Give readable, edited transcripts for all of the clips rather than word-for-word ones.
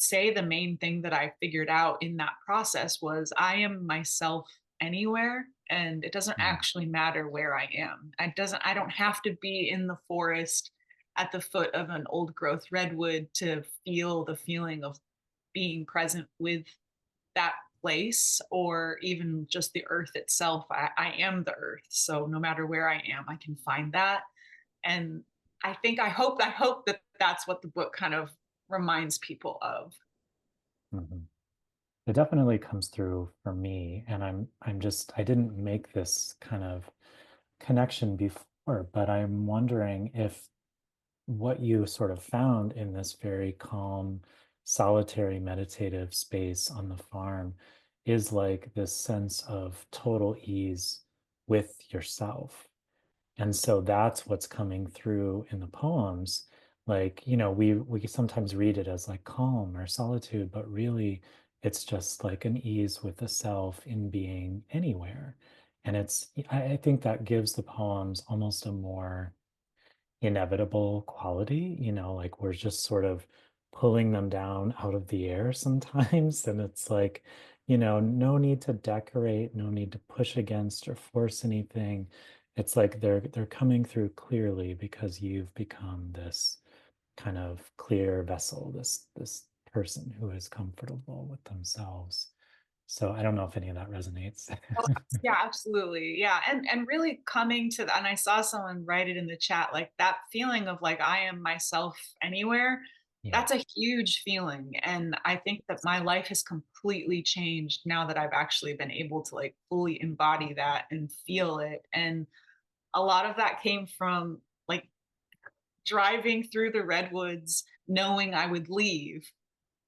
say the main thing that I figured out in that process was I am myself anywhere, and it doesn't Mm, actually matter where I am. I don't have to be in the forest at the foot of an old growth redwood to feel the feeling of being present with that place, or even just the earth itself. I am the earth. So no matter where I am, I can find that. And I hope that that's what the book kind of reminds people of. mhm. It definitely comes through for me, and I didn't make this kind of connection before, but I'm wondering if what you sort of found in this very calm, solitary, meditative space on the farm is like this sense of total ease with yourself. And so that's what's coming through in the poems. Like, we sometimes read it as like calm or solitude, but really it's just like an ease with the self in being anywhere. And I think that gives the poems almost a more inevitable quality, like we're just sort of pulling them down out of the air sometimes. And it's like, no need to decorate, no need to push against or force anything. It's like they're coming through clearly because you've become this kind of clear vessel, this person who is comfortable with themselves. So I don't know if any of that resonates. Oh, yeah, absolutely. Yeah. And really coming to and I saw someone write it in the chat, like that feeling of like I am myself anywhere. Yeah. That's a huge feeling. And I think that my life has completely changed now that I've actually been able to like fully embody that and feel it. And a lot of that came from like driving through the redwoods, knowing I would leave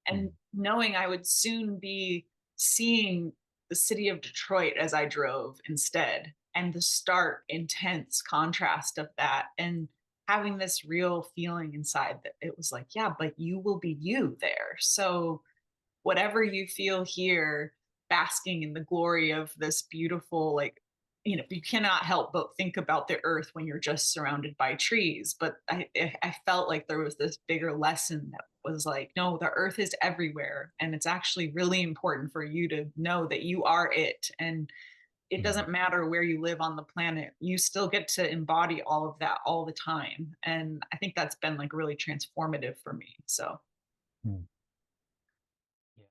and Mm, knowing I would soon be seeing the city of Detroit as I drove instead, and the stark, intense contrast of that, and having this real feeling inside that it was like, yeah, but you will be you there. So, whatever you feel here, basking in the glory of this beautiful, like, you cannot help but think about the earth when you're just surrounded by trees. But I felt like there was this bigger lesson that was like, no, the earth is everywhere. And it's actually really important for you to know that you are it. And it mm, doesn't matter where you live on the planet, you still get to embody all of that all the time. And I think that's been like really transformative for me. So, mm. Yeah.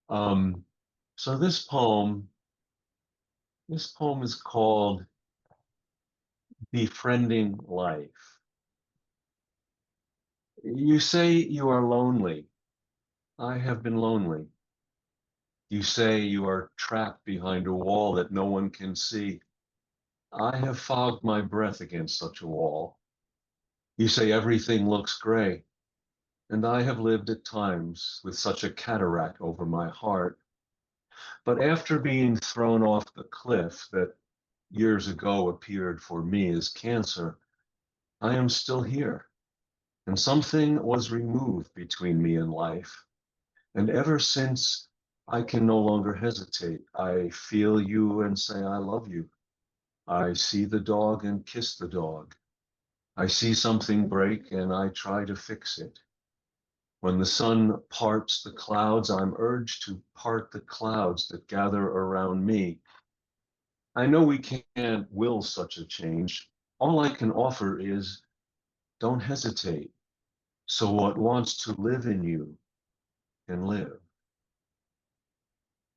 Um, so this poem is called Befriending Life. You say you are lonely. I have been lonely. You say you are trapped behind a wall that no one can see. I have fogged my breath against such a wall. You say everything looks gray, and I have lived at times with such a cataract over my heart. But after being thrown off the cliff that years ago appeared for me as cancer, I am still here, and something was removed between me and life. And ever since, I can no longer hesitate. I feel you and say, I love you. I see the dog and kiss the dog. I see something break and I try to fix it. When the sun parts the clouds, I'm urged to part the clouds that gather around me. I know we can't will such a change. All I can offer is don't hesitate. So what wants to live in you can live.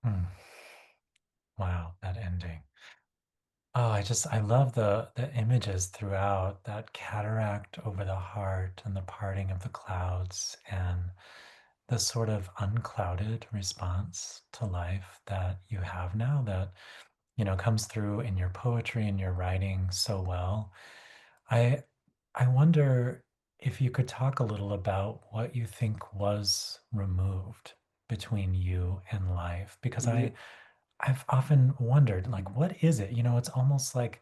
Mm. Wow, that ending. Oh, I love the images throughout, that cataract over the heart and the parting of the clouds and the sort of unclouded response to life that you have now that, comes through in your poetry and your writing so well. I I wonder if you could talk a little about what you think was removed between you and life, because I've often wondered, like, what is it? It's almost like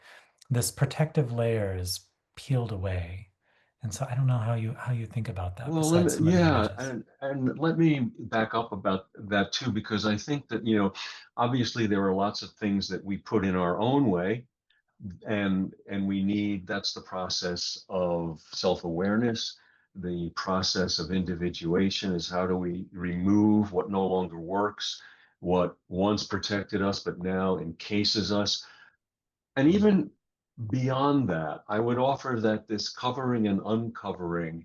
this protective layer is peeled away. And so I don't know how you think about that Well, besides some of the yeah, images. and let me back up about that too, because I think that, obviously there are lots of things that we put in our own way, and we need, that's the process of self-awareness. the process of individuation is how do we remove what no longer works, what once protected us but now encases us. And even beyond that, I would offer that this covering and uncovering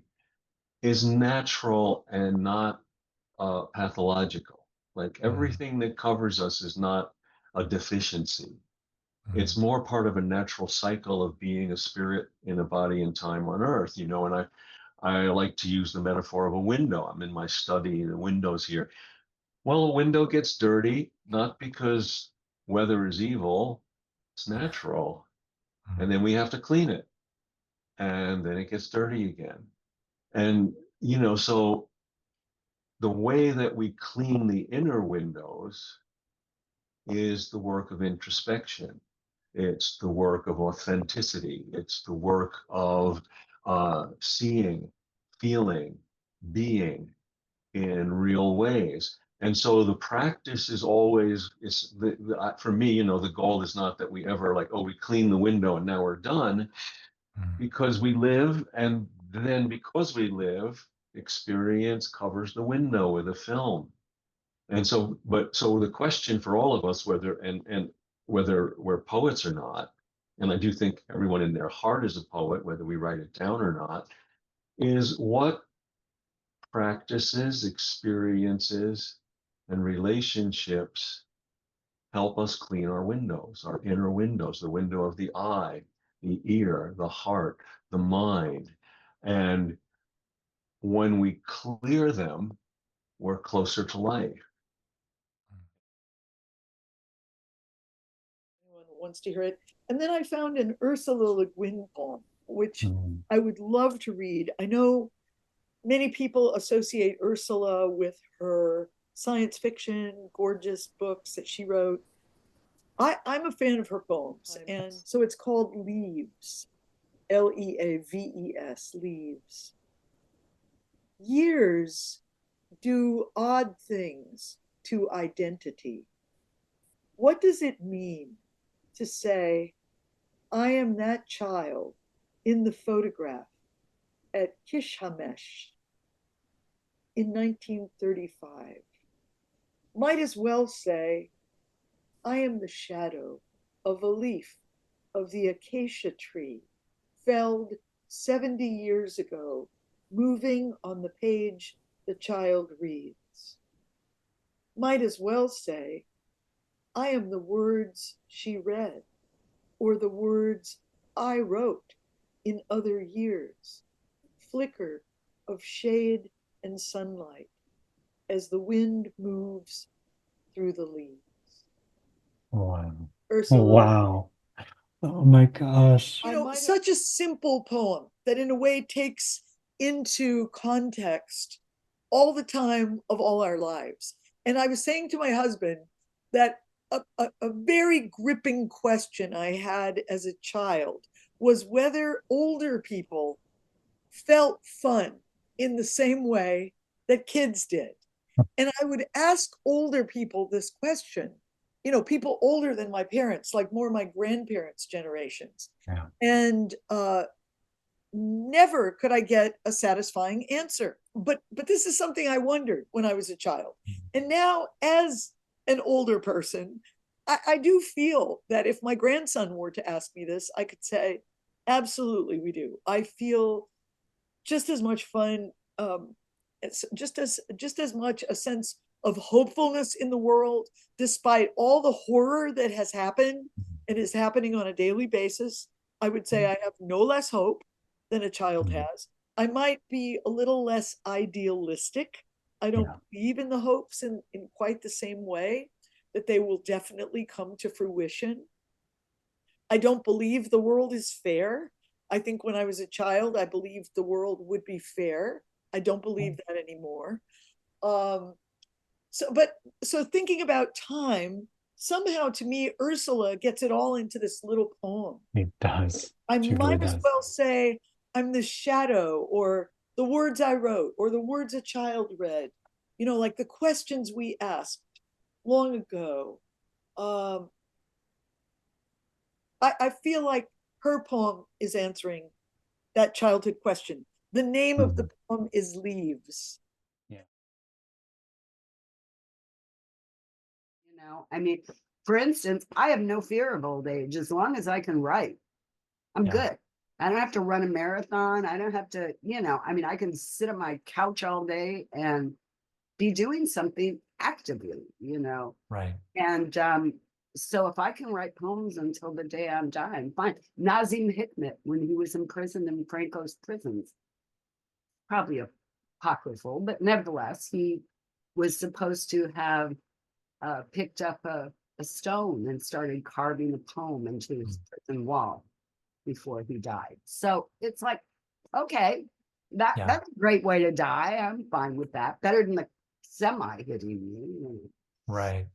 is natural and not pathological. Like everything that covers us is not a deficiency. It's more part of a natural cycle of being a spirit in a body and time on earth, you know. And I like to use the metaphor of a window. I'm in my study, the window's here. Well, a window gets dirty, not because weather is evil, it's natural. And then we have to clean it. And then it gets dirty again. And, you know, so the way that we clean the inner windows is the work of introspection. It's the work of authenticity. It's the work of seeing, feeling, being in real ways. And so the practice is always for me, you know, the goal is not that we ever like, oh, we clean the window and now we're done, because we live, and then because we live, experience covers the window with a film. And so, but so the question for all of us, whether whether we're poets or not, and I do think everyone in their heart is a poet, whether we write it down or not, is what practices, experiences, and relationships help us clean our windows, our inner windows, the window of the eye, the ear, the heart, the mind. And when we clear them, we're closer to life. Anyone wants to hear it. And then I found an Ursula Le Guin poem, which I would love to read. I know many people associate Ursula with her science fiction, gorgeous books that she wrote. I'm a fan of her poems. And so it's called Leaves, Leaves, Leaves. Years do odd things to identity. What does it mean to say, I am that child in the photograph at Kishamesh in 1935? Might as well say, I am the shadow of a leaf of the acacia tree felled 70 years ago, moving on the page the child reads. Might as well say, I am the words she read, or the words I wrote in other years, flicker of shade and sunlight as the wind moves through the leaves. Wow. Ursula. Wow. Oh my gosh. You know, such a simple poem that in a way takes into context all the time of all our lives. And I was saying to my husband that a very gripping question I had as a child was whether older people felt fun in the same way that kids did. And I would ask older people this question, you know, people older than my parents, like more my grandparents' generations. Yeah. And never could I get a satisfying answer. But this is something I wondered when I was a child. And now, as an older person, I do feel that if my grandson were to ask me this, I could say, absolutely, we do. I feel just as much fun, it's just as much a sense of hopefulness in the world, despite all the horror that has happened and is happening on a daily basis. I would say I have no less hope than a child has. I might be a little less idealistic. I don't believe in the hopes in quite the same way, that they will definitely come to fruition. I don't believe the world is fair. I think when I was a child, I believed the world would be fair. I don't believe that anymore. So thinking about time, somehow to me, Ursula gets it all into this little poem. It does. I She might really as does. well say, I'm the shadow, or the words I wrote, or the words a child read, you know, like the questions we asked long ago. I feel like her poem is answering that childhood question. The name of the Mhm. poem is Leaves. Yeah. I mean, for instance, I have no fear of old age. As long as I can write, I'm Yeah. good. I don't have to run a marathon. I don't have to, I mean, I can sit on my couch all day and be doing something actively, Right. And so if I can write poems until the day I'm dying, fine. Nazim Hikmet, when he was imprisoned in Franco's prisons, probably apocryphal, but nevertheless, he was supposed to have picked up a stone and started carving a poem into his Mm. prison wall before he died. So it's like, okay, Yeah. that's a great way to die. I'm fine with that. Better than the semi hitting you. Right.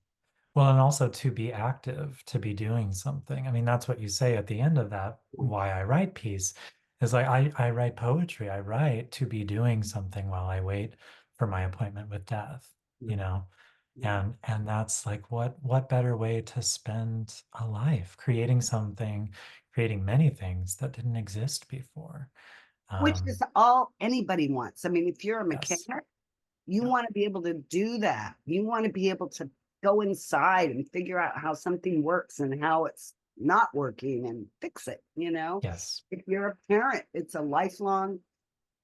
Well, and also to be active, to be doing something. I mean, that's what you say at the end of that, why I write piece is like I write poetry. I write to be doing something while I wait for my appointment with death, you know? And that's like what better way to spend a life creating something, creating many things that didn't exist before. Which is all anybody wants. I mean, if you're a Yes. mechanic, you Yeah. want to be able to do that. You want to be able to go inside and figure out how something works and how it's not working and fix it, Yes. If you're a parent, it's a lifelong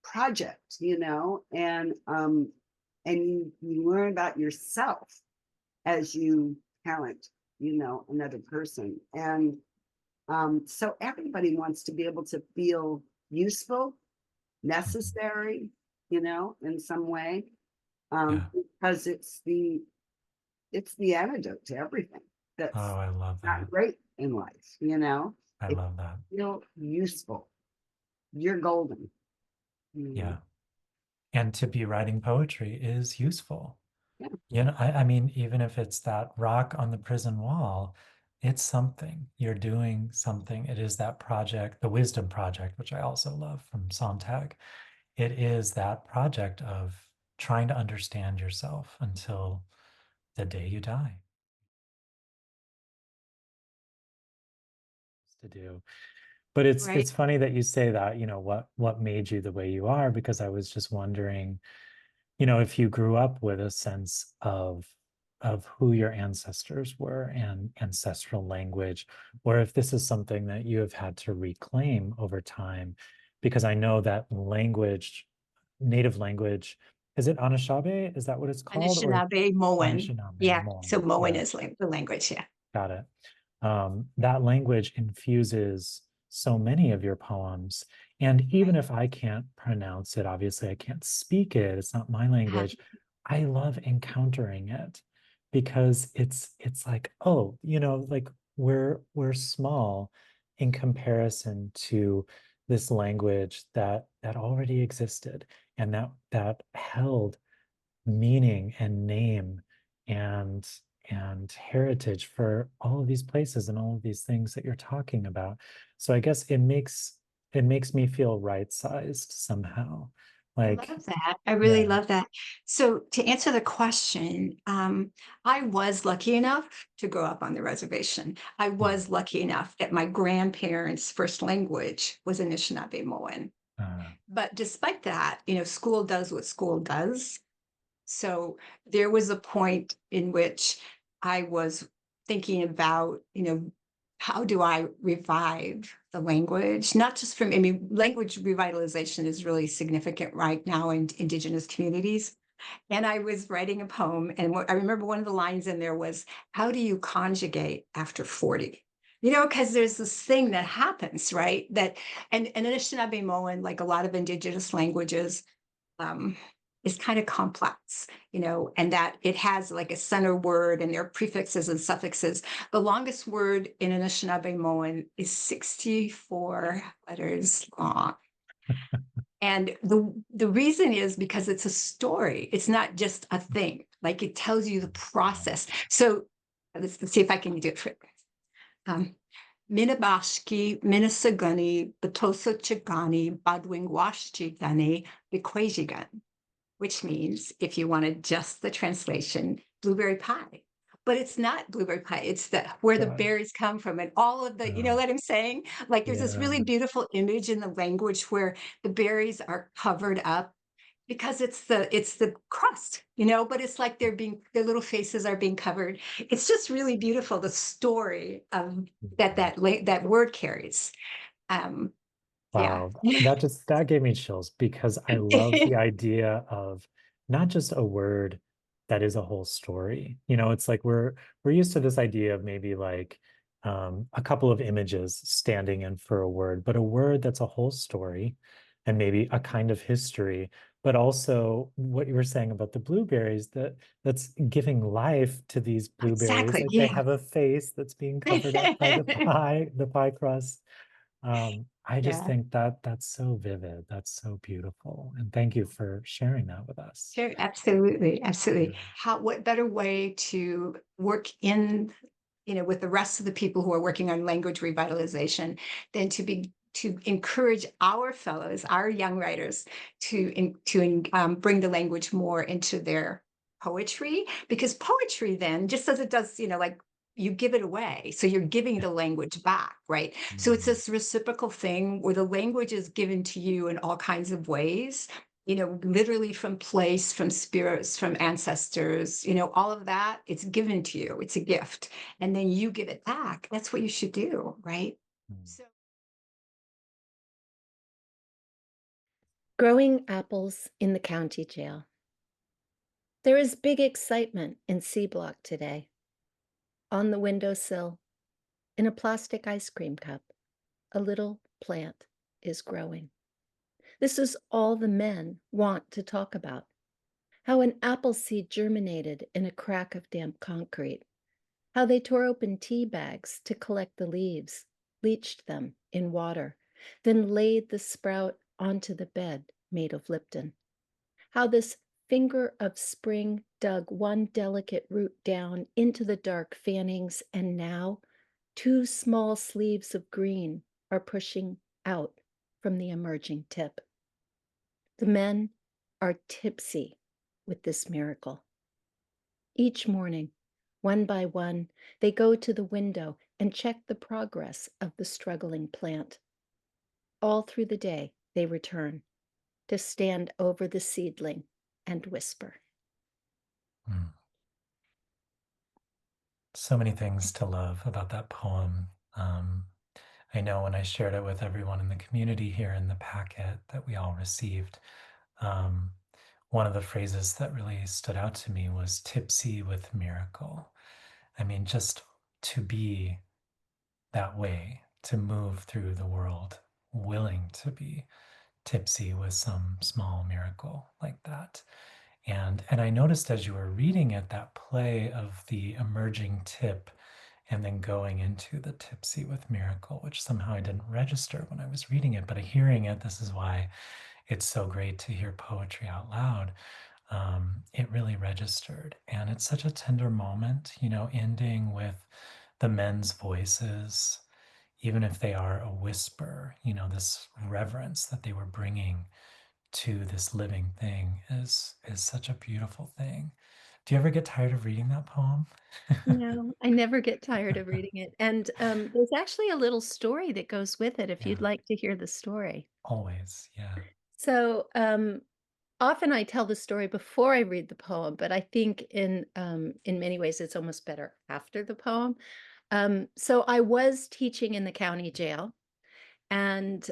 project, and you learn about yourself as you parent, another person. And so everybody wants to be able to feel useful, Mhm. necessary, in some way, Yeah. because it's the antidote to everything Oh, that's I love that. not great in life, I If love that. you feel useful, you're golden. Yeah. And to be writing poetry is useful. Yeah. I mean, even if it's that rock on the prison wall, it's something. You're doing something. It is that project, the Wisdom Project, which I also love from Sontag. It is that project of trying to understand yourself until the day you die. To do. But it's Right. funny that you say that, what made you the way you are, because I was just wondering, if you grew up with a sense of who your ancestors were and ancestral language, or if this is something that you have had to reclaim over time, because I know that language, native language, is it Anishinaabe? Is that what it's called? Or Anishinaabe, Moen. Anishinaabe, Yeah. Moan. So Moen Yeah, is the language. Yeah. got it. That language infuses so many of your poems. And even if I can't pronounce it, obviously I can't speak it, it's not my Uh, language, I love encountering it because it's like, oh, like we're small in comparison to this language that already existed and that held meaning and name and heritage for all of these places and all of these things that you're talking about. So I guess it makes me feel right-sized somehow. I Like, love that. I really yeah. love that. So to answer the question, I was lucky enough to grow up on the reservation. I Mm, was lucky enough that my grandparents' first language was Anishinaabe Moen. uh, But despite that, school does what school does. So there was a point in which I was thinking about, how do I revive the language? Not just from, I mean, language revitalization is really significant right now in Indigenous communities. And I was writing a poem, and I remember one of the lines in there was, how do you conjugate after 40? Because there's this thing that happens, right? And Anishinaabe like a lot of Indigenous languages, um, is kind of complex, and that it has like a center word and there are prefixes and suffixes. The longest word in Anishinaabe is 64 letters long. And the reason is because it's a story. It's not just a thing. Like it tells you the process. So let's see if I can do it for Minabashki, Minasagani, Batoso Chagani, Badwing Washchigani, Bikwajigan, which means, if you wanted just the translation, blueberry pie. but it's not blueberry pie. It's the where the God. berries come from and all of the, you know Oh, what I'm saying? Like there's this yeah. really beautiful image in the language where the berries are covered up because it's the crust, you know, but it's like their little faces are being covered. It's just really beautiful, the story Mhm. that word carries. Um, yeah. Wow, that gave me chills because I love the idea of not just a word that is a whole story. You know, it's like we're used to this idea of maybe like a couple of images standing in for a word, but a word that's a whole story and maybe a kind of history, but also what you were saying about the blueberries, that's giving life to these blueberries. Exactly. Like they Yeah. have a face that's being covered up by the pie crust. I just Yeah. think that that's so vivid. That's so beautiful. And thank you for sharing that with us. Sure, absolutely, Yeah. absolutely. What better way to work in, with the rest of the people who are working on language revitalization than to encourage our fellows, our young writers, to bring the language more into their poetry, because poetry then just as it does, like you give it away, so you're giving the language back, right? So it's Mm, this reciprocal thing where the language is given to you in all kinds of ways, literally from place, from spirits, from ancestors, all of that, it's given to you. It's a gift. And then you give it back. That's what you should do, right? mm. So Growing apples in the county jail. There is big excitement in C Block today. On the windowsill, in a plastic ice cream cup, a little plant is growing. This is all the men want to talk about. How an apple seed germinated in a crack of damp concrete. How they tore open tea bags to collect the leaves, bleached them in water, then laid the sprout onto the bed made of Lipton. How this finger of spring dug one delicate root down into the dark fannings, and now two small sleeves of green are pushing out from the emerging tip. The men are tipsy with this miracle. Each morning, one by one, they go to the window and check the progress of the struggling plant. All through the day, they return to stand over the seedling and whisper. Mm. So many things to love about that poem. I know when I shared it with everyone in the community here in the packet that we all received, um, one of the phrases that really stood out to me was tipsy with miracle. I mean, just to be that way, to move through the world, willing to be tipsy with some small miracle like that. And I noticed as you were reading it, that play of the emerging tip and then going into the tipsy with miracle, which somehow I didn't register when I was reading it, but hearing it, this is why it's so great to hear poetry out loud. It really registered. And it's such a tender moment, ending with the men's voices, even if they are a whisper, this reverence that they were bringing to this living thing is such a beautiful thing. Do you ever get tired of reading that poem? No, I never get tired of reading it. And there's actually a little story that goes with it if you'd Yeah, like to hear the story. always. Yeah. So often I tell the story before I read the poem, but I think in many ways it's almost better after the poem. So I was teaching in the county jail, and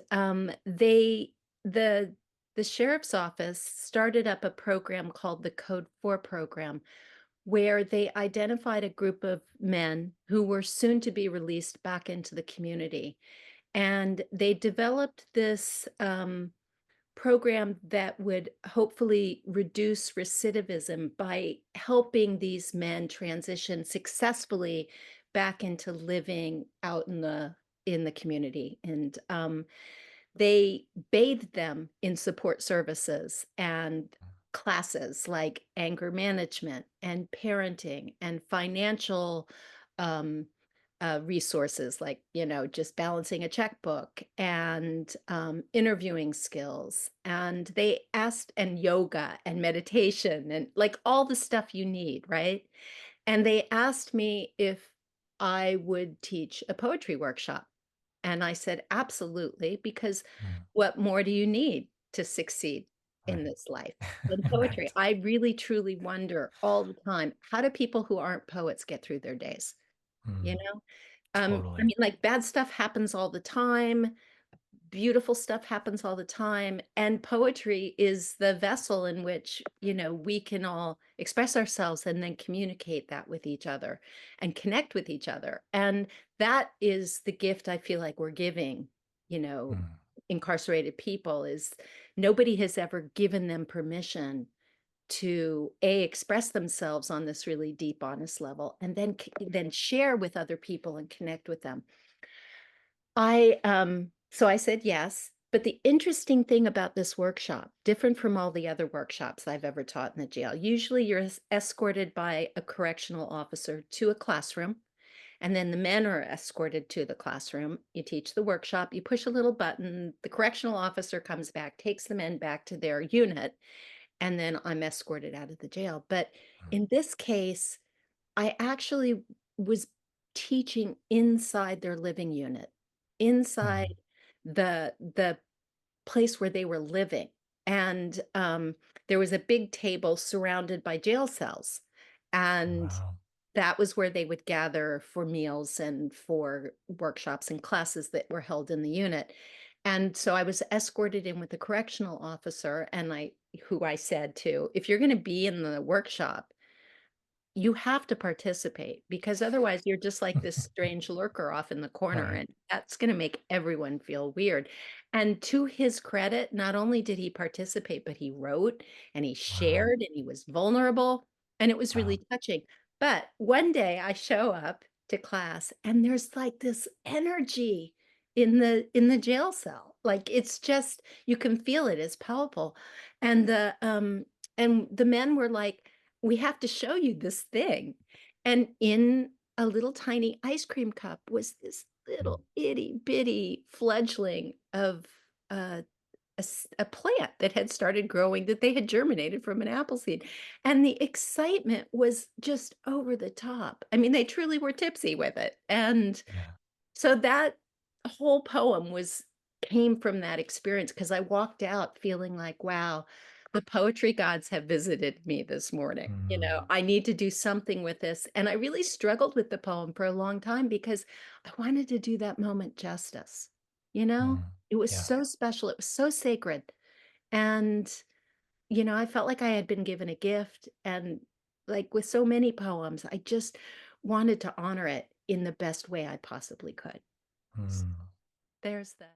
the the sheriff's office started up a program called the Code 4 program, where they identified a group of men who were soon to be released back into the community. And they developed this program that would hopefully reduce recidivism by helping these men transition successfully back into living out in the community. And they bathed them in support services and classes like anger management and parenting and financial um, resources like, just balancing a checkbook and interviewing skills. And they asked, and yoga and meditation and like all the stuff you need, right? And they asked me if I would teach a poetry workshop. And I said, absolutely, because Mm. what more do you need to succeed in Right. this life than poetry? Right. I really truly wonder all the time, how do people who aren't poets get through their days? You Mm. know? I Totally. mean, like bad stuff happens all the time. Beautiful stuff happens all the time, and poetry is the vessel in which, we can all express ourselves and then communicate that with each other and connect with each other. And that is the gift I feel like we're giving, you know, Mm. incarcerated people is nobody has ever given them permission to express themselves on this really deep, honest level, and then share with other people and connect with them. So I said yes, but the interesting thing about this workshop, different from all the other workshops I've ever taught in the jail, usually you're escorted by a correctional officer to a classroom, and then the men are escorted to the classroom. You teach the workshop, you push a little button, the correctional officer comes back, takes the men back to their unit, and then I'm escorted out of the jail. But Mm. in this case, I actually was teaching inside their living unit, inside Mm. the place where they were living. And there was a big table surrounded by jail cells. And Wow. that was where they would gather for meals and for workshops and classes that were held in the unit. And so I was escorted in with the correctional officer, and who I said to, if you're going to be in the workshop, you have to participate, because otherwise you're just like this strange lurker off in the corner, Right. and that's going to make everyone feel weird. And to his credit, not only did he participate, but he wrote and he Wow. shared and he was vulnerable, and it was Wow. really touching. But one day I show up to class and there's like this energy in the jail cell. Like it's just, you can feel it, it's palpable. And the men were like, we have to show you this thing. And in a little tiny ice cream cup was this Mm. little itty bitty fledgling of a plant that had started growing, that they had germinated from an apple seed. And the excitement was just over the top. I mean, they truly were tipsy with it. And Yeah. so that whole poem came from that experience, because I walked out feeling like, wow, the poetry gods have visited me this morning. Mm. I need to do something with this. And I really struggled with the poem for a long time because I wanted to do that moment justice. Mm. It was Yeah. so special. It was so sacred. And, I felt like I had been given a gift. And like with so many poems, I just wanted to honor it in the best way I possibly could. Mm. There's that.